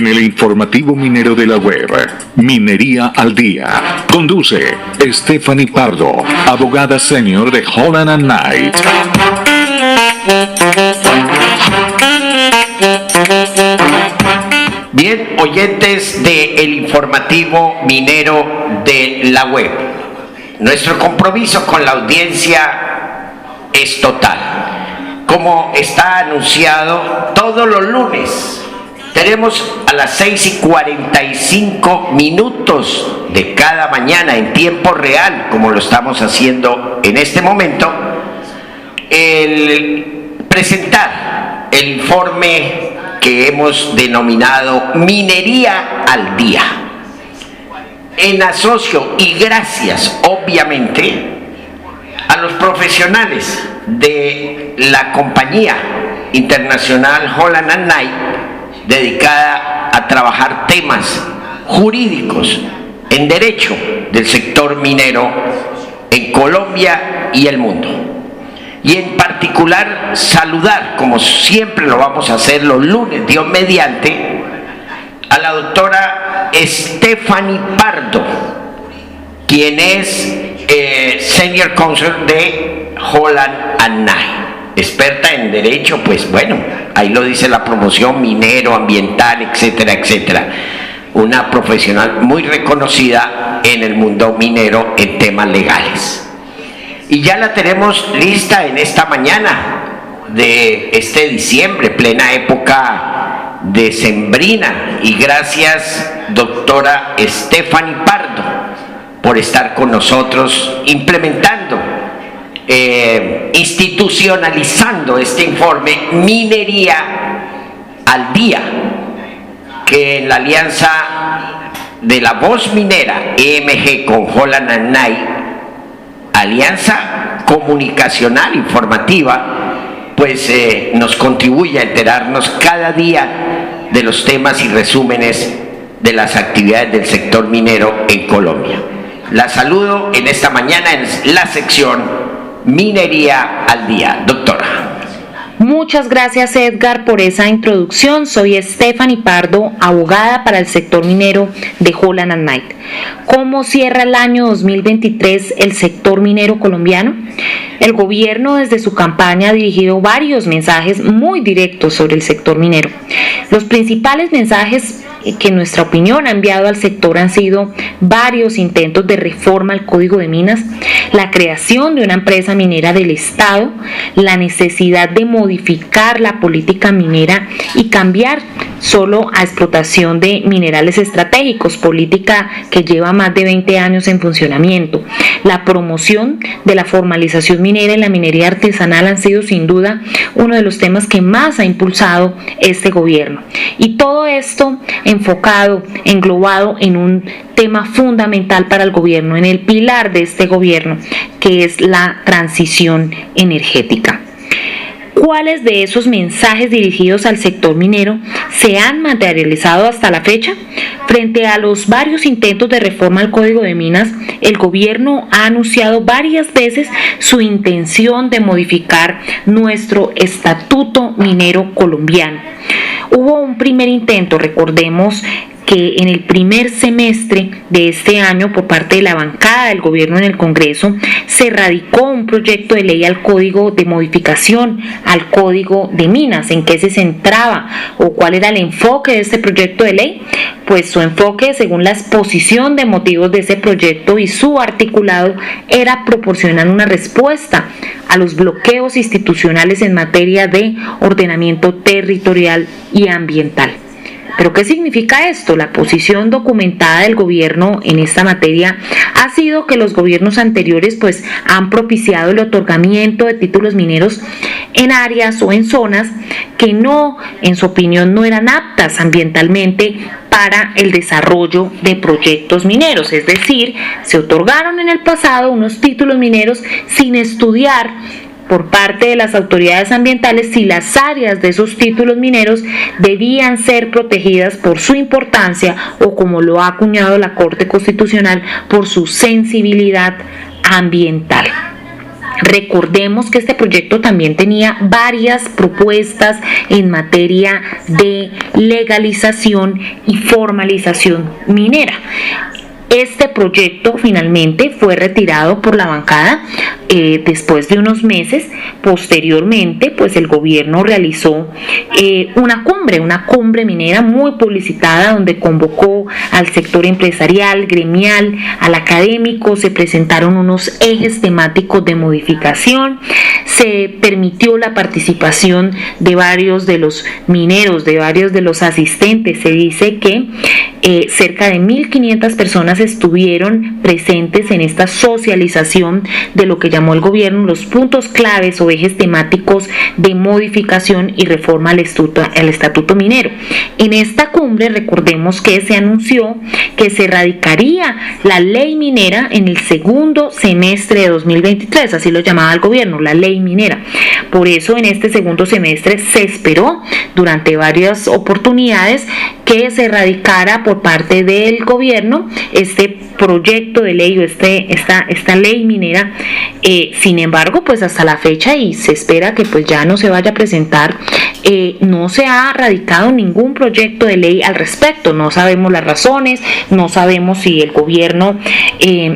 el informativo minero de la web, Minería al Día. Conduce Stephanie Pardo, abogada senior de Holland & Knight. Bien, oyentes del informativo minero de la web, nuestro compromiso con la audiencia es total. Como está anunciado, todos los lunes tenemos a las 6:45 de cada mañana en tiempo real, como lo estamos haciendo en este momento, el presentar el informe que hemos denominado Minería al Día. En asocio y gracias, obviamente, a los profesionales de la compañía internacional Holland & Knight, dedicada a trabajar temas jurídicos en derecho del sector minero en Colombia y el mundo. Y en particular saludar, como siempre lo vamos a hacer los lunes, Dios mediante, a la doctora Stephanie Pardo, quien es Senior Counsel de Holland & Knight, experta en derecho, pues bueno, ahí lo dice la promoción, minero, ambiental, etcétera, etcétera. Una profesional muy reconocida en el mundo minero en temas legales. Y ya la tenemos lista en esta mañana de este diciembre, plena época decembrina. Y gracias, doctora Stephanie Pardo, por estar con nosotros implementando, institucionalizando este informe Minería al Día, que en la alianza de la Voz Minera EMG con Holland & Knight, alianza comunicacional informativa, pues nos contribuye a enterarnos cada día de los temas y resúmenes de las actividades del sector minero en Colombia. La saludo en esta mañana en la sección Minería al Día. Doctora. Muchas gracias, Edgar, por esa introducción. Soy Stephanie Pardo, abogada para el sector minero de Holland & Knight. ¿Cómo cierra el año 2023 el sector minero colombiano? El gobierno desde su campaña ha dirigido varios mensajes muy directos sobre el sector minero. Los principales mensajes que en nuestra opinión ha enviado al sector han sido varios intentos de reforma al Código de Minas, la creación de una empresa minera del Estado, la necesidad de modificar la política minera y cambiar solo a explotación de minerales estratégicos, política que lleva más de 20 años en funcionamiento. La promoción de la formalización minera y la minería artesanal han sido sin duda uno de los temas que más ha impulsado este gobierno. Y todo esto enfocado, englobado en un tema fundamental para el gobierno, en el pilar de este gobierno, que es la transición energética. ¿Cuáles de esos mensajes dirigidos al sector minero se han materializado hasta la fecha? Frente a los varios intentos de reforma al Código de Minas, el gobierno ha anunciado varias veces su intención de modificar nuestro estatuto minero colombiano. Hubo un primer intento, recordemos, que en el primer semestre de este año, por parte de la bancada del gobierno en el Congreso, se radicó un proyecto de ley al Código de modificación al Código de Minas. ¿En qué se centraba o cuál era el enfoque de este proyecto de ley? Pues su enfoque, según la exposición de motivos de ese proyecto y su articulado, era proporcionar una respuesta a los bloqueos institucionales en materia de ordenamiento territorial y ambiental. ¿Pero qué significa esto? La posición documentada del gobierno en esta materia ha sido que los gobiernos anteriores pues han propiciado el otorgamiento de títulos mineros en áreas o en zonas que no, en su opinión, no eran aptas ambientalmente para el desarrollo de proyectos mineros. Es decir, se otorgaron en el pasado unos títulos mineros sin estudiar por parte de las autoridades ambientales si las áreas de esos títulos mineros debían ser protegidas por su importancia o, como lo ha acuñado la Corte Constitucional, por su sensibilidad ambiental. Recordemos que este proyecto también tenía varias propuestas en materia de legalización y formalización minera. Este proyecto finalmente fue retirado por la bancada después de unos meses. Posteriormente, pues el gobierno realizó una cumbre minera muy publicitada, donde convocó al sector empresarial, gremial, al académico. Se presentaron unos ejes temáticos de modificación, se permitió la participación de varios de los mineros, de varios de los asistentes. Se dice que cerca de 1.500 personas estuvieron presentes en esta socialización de lo que llamó el gobierno los puntos claves o ejes temáticos de modificación y reforma al estatuto minero. En esta cumbre, recordemos que se anunció que se radicaría la ley minera en el segundo semestre de 2023, así lo llamaba el gobierno, la ley minera. Por eso en este segundo semestre se esperó durante varias oportunidades que se radicara por parte del gobierno este proyecto de ley o esta ley minera. Sin embargo, pues hasta la fecha, y se espera que pues ya no se vaya a presentar, no se ha radicado ningún proyecto de ley al respecto. No sabemos las razones, no sabemos si el gobierno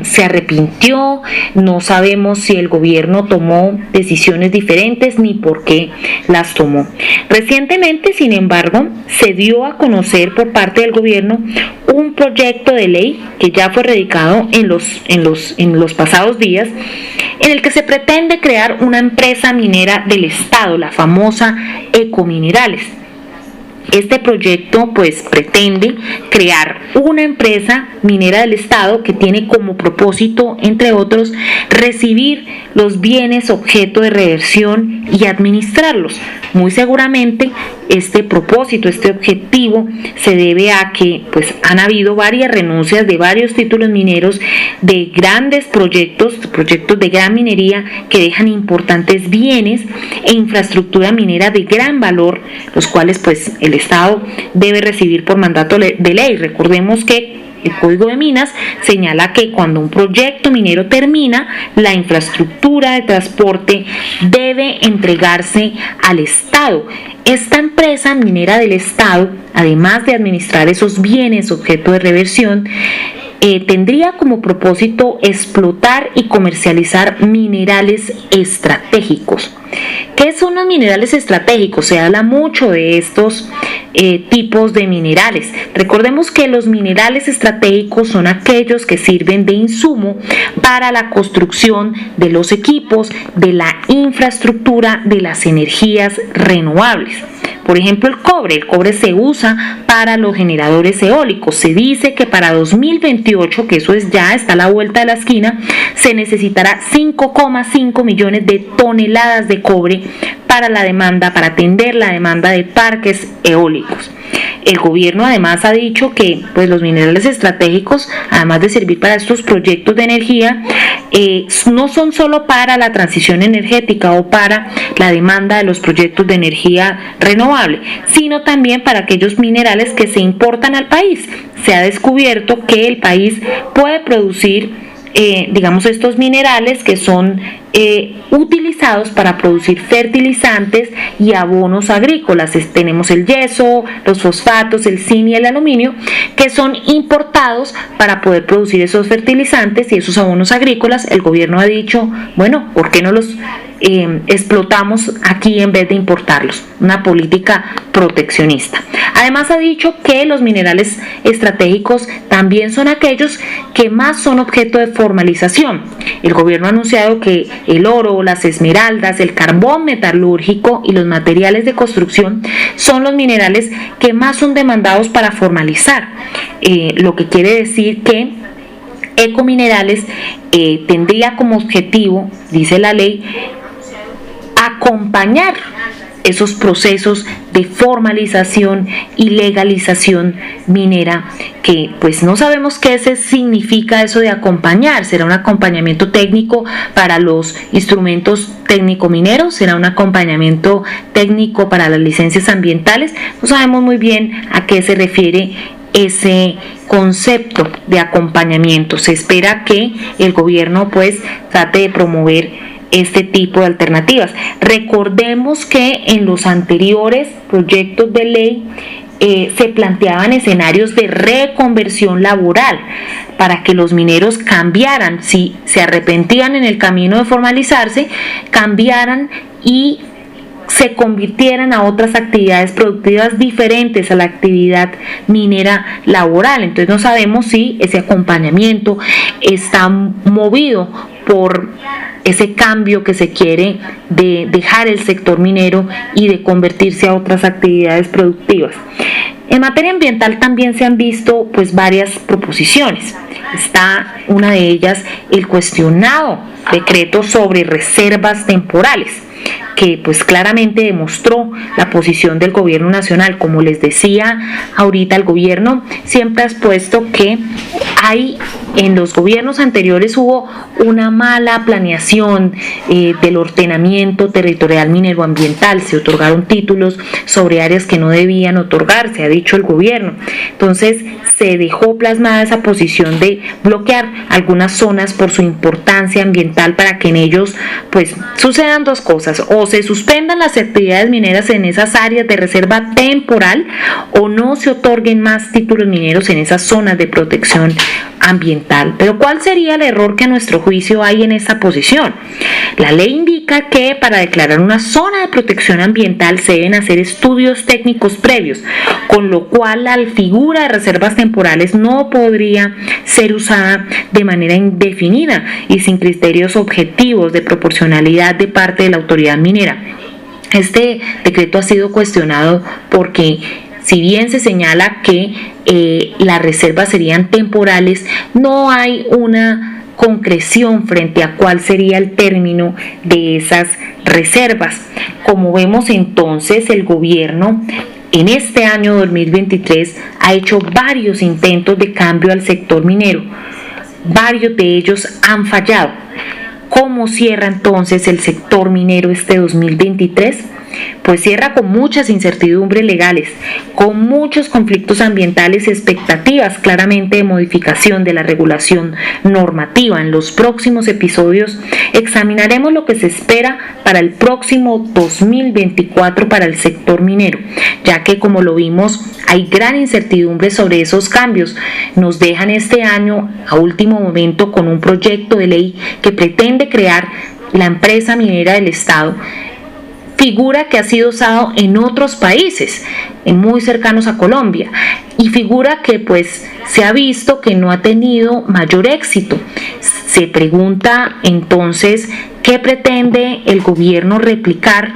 se arrepintió, no sabemos si el gobierno tomó decisiones diferentes ni por qué las tomó. Recientemente, sin embargo, se dio a conocer por parte del gobierno un proyecto de ley que ya fue radicado en los pasados días, en el que se pretende crear una empresa minera del Estado, la famosa Ecominerales. Este proyecto pues pretende crear una empresa minera del Estado que tiene como propósito, entre otros, recibir los bienes objeto de reversión y administrarlos. Muy seguramente este propósito, este objetivo, se debe a que pues han habido varias renuncias de varios títulos mineros de grandes proyectos de gran minería que dejan importantes bienes e infraestructura minera de gran valor, los cuales pues el Estado debe recibir por mandato de ley. Recordemos que el Código de Minas señala que cuando un proyecto minero termina, la infraestructura de transporte debe entregarse al Estado. Esta empresa minera del Estado, además de administrar esos bienes objeto de reversión, tendría como propósito explotar y comercializar minerales estratégicos. ¿Qué son los minerales estratégicos? Se habla mucho de estos tipos de minerales. Recordemos que los minerales estratégicos son aquellos que sirven de insumo para la construcción de los equipos, de la infraestructura, de las energías renovables. Por ejemplo, el cobre se usa para los generadores eólicos. Se dice que para 2028, que eso está a la vuelta de la esquina, se necesitará 5,5 millones de toneladas de cobre para atender la demanda de parques eólicos. El gobierno además ha dicho que pues, los minerales estratégicos, además de servir para estos proyectos de energía, no son solo para la transición energética o para la demanda de los proyectos de energía renovable, sino también para aquellos minerales que se importan al país. Se ha descubierto que el país puede producir estos minerales que son utilizados para producir fertilizantes y abonos agrícolas. Tenemos el yeso, los fosfatos, el zinc y el aluminio, que son importados para poder producir esos fertilizantes y esos abonos agrícolas. El gobierno ha dicho, bueno, ¿por qué no los explotamos aquí en vez de importarlos? Una política proteccionista. Además ha dicho que los minerales estratégicos también son aquellos que más son objeto de formalización. El gobierno ha anunciado que el oro, las esmeraldas, el carbón metalúrgico y los materiales de construcción son los minerales que más son demandados para formalizar, lo que quiere decir que Ecominerales tendría como objetivo, dice la ley, acompañar esos procesos de formalización y legalización minera, que pues no sabemos qué significa eso de acompañar. ¿Será un acompañamiento técnico para los instrumentos técnico mineros? ¿Será un acompañamiento técnico para las licencias ambientales? No sabemos muy bien a qué se refiere ese concepto de acompañamiento. Se espera que el gobierno pues trate de promover este tipo de alternativas. Recordemos que en los anteriores proyectos de ley se planteaban escenarios de reconversión laboral para que los mineros cambiaran, si se arrepentían en el camino de formalizarse, cambiaran y se convirtieran a otras actividades productivas diferentes a la actividad minera laboral. Entonces no sabemos si ese acompañamiento está movido por ese cambio que se quiere de dejar el sector minero y de convertirse a otras actividades productivas. En materia ambiental también se han visto varias proposiciones. Está una de ellas el cuestionado decreto sobre reservas temporales, que claramente demostró la posición del gobierno nacional. Como les decía ahorita, el gobierno siempre ha expuesto que en los gobiernos anteriores hubo una mala planeación del ordenamiento territorial minero-ambiental, se otorgaron títulos sobre áreas que no debían otorgarse, ha dicho el gobierno. Entonces se dejó plasmada esa posición de bloquear algunas zonas por su importancia ambiental para que en ellos sucedan dos cosas: o se suspendan las actividades mineras en esas áreas de reserva temporal, o no se otorguen más títulos mineros en esas zonas de protección ambiental. Pero ¿cuál sería el error que a nuestro juicio hay en esta posición? La ley indica que para declarar una zona de protección ambiental se deben hacer estudios técnicos previos, con lo cual la figura de reservas temporales no podría ser usada de manera indefinida y sin criterios objetivos de proporcionalidad de parte de la autoridad minera. Este decreto ha sido cuestionado porque, si bien se señala que las reservas serían temporales, no hay una concreción frente a cuál sería el término de esas reservas. Como vemos, entonces, el gobierno en este año 2023 ha hecho varios intentos de cambio al sector minero. Varios de ellos han fallado. ¿Cómo cierra entonces el sector minero este 2023? Cierra con muchas incertidumbres legales, con muchos conflictos ambientales y expectativas claramente de modificación de la regulación normativa. En los próximos episodios examinaremos lo que se espera para el próximo 2024 para el sector minero, ya que, como lo vimos, hay gran incertidumbre sobre esos cambios. Nos dejan este año a último momento con un proyecto de ley que pretende crear la empresa minera del Estado, figura que ha sido usado en otros países muy cercanos a Colombia, y figura que se ha visto que no ha tenido mayor éxito. Se pregunta entonces qué pretende el gobierno replicar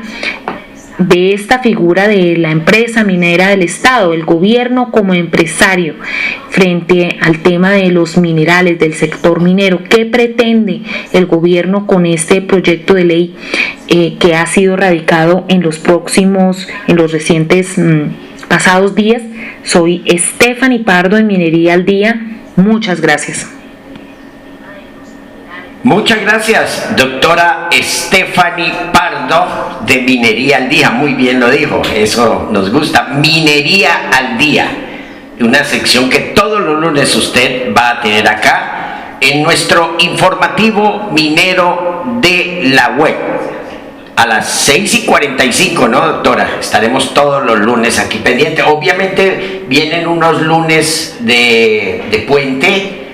de esta figura de la empresa minera del Estado, el gobierno como empresario frente al tema de los minerales, del sector minero. ¿Qué pretende el gobierno con este proyecto de ley que ha sido radicado en los recientes pasados días? Soy Stephanie Pardo en Minería al Día. Muchas gracias. Muchas gracias, doctora Stephanie Pardo de Minería al Día. Muy bien lo dijo, eso nos gusta. Minería al Día, una sección que todos los lunes usted va a tener acá en nuestro informativo minero de la web. A las 6:45, ¿no, doctora? Estaremos todos los lunes aquí pendientes. Obviamente vienen unos lunes de puente.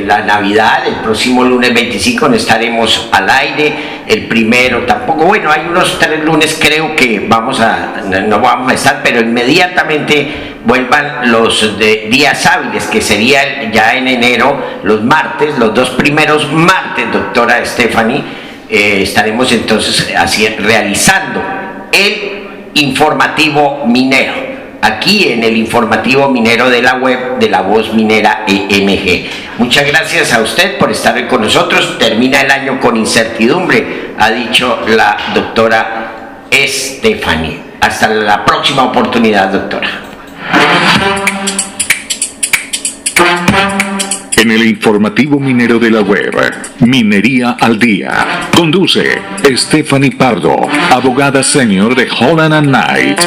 La Navidad, el próximo lunes 25 no estaremos al aire, el primero tampoco. Bueno, hay unos 3 lunes creo que no vamos a estar, pero inmediatamente vuelvan los días hábiles, que sería ya en enero, los martes, los 2 primeros martes, doctora Stephanie, estaremos entonces realizando el informativo minero, aquí en el informativo minero de la web de La Voz Minera EMG. Muchas gracias a usted por estar con nosotros. Termina el año con incertidumbre, ha dicho la doctora Stephanie. Hasta la próxima oportunidad, doctora. En el informativo minero de la web, Minería al Día, conduce Stephanie Pardo, abogada senior de Holland & Knight.